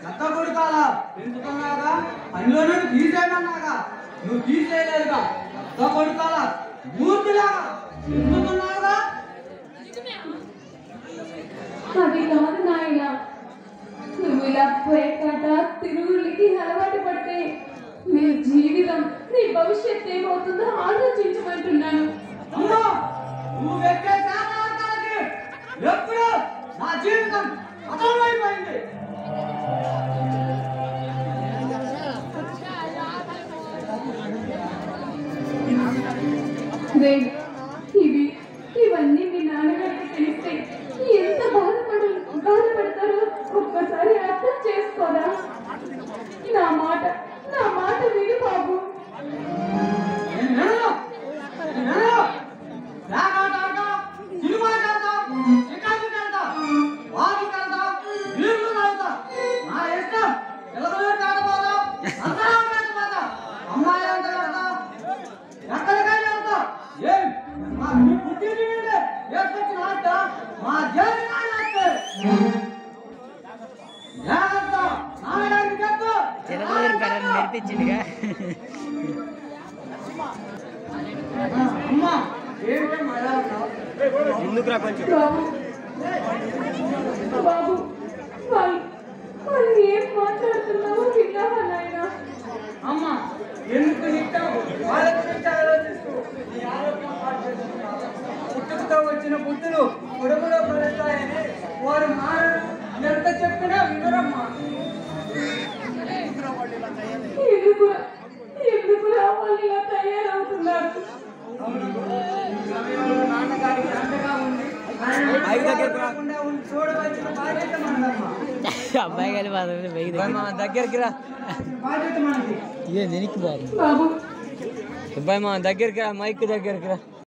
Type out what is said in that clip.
చెత్త కొడుకాలా పెంచుకున్నాగా అందులో తీసేయమన్నాగా నువ్వు తీసేయలేదుగా చెత్త కొడుకాలా మూర్తిలాగా పెంచుకున్నావుగా. అది కాదు నాయన, నువ్వు ఇలా పేకాట తిరుగుళ్ళకి అలవాటు పడితే నీ జీవితం నీ భవిష్యత్తు ఏమవుతుందో ఆలోచించమంటున్నాను. అమ్మా నువ్వు వెక్కే శాతానికి ఎప్పుడు నా జీవితం అతమైపోయింది. ఇవన్నీ మీ నాన్నగారికి తెలిస్తే ఎంత బాధపడతారో ఒక్కసారి అర్థం చేసుకోరా. నా మాట విను బాబు. నేర్పించిందిగా ఎందుకురా కొంచెం బాబు వాళ్ళు ఏం మాట్లాడుతున్నావో విన్నావా నాయన? అమ్మ ఎందుకు నిట్టావు వాళ్ళ గురించి ఆలోచిస్తూ నీ ఆరోగ్యం పాటు చేసుకున్నావు. పుట్టుకతో వచ్చిన బుద్ధులు పొడుగులో పడతాయని వారు మారరు. ఎంత చెప్పినా వినరమ్మా. ఎందుకురా వాళ్ళు ఇలా తయారవుతున్నారు? నాన్నగారికి అండగా ఉండి చూడవలసిన బాధ్యత మనదమ్మా. అబ్బాయి గారి దగ్గరికి రా, బాధ్యత మనకి. ఇదే వెనక్కి బాబు బాబు అబ్బాయి మా దగ్గరికి రా, మైక్ దగ్గరికి రా.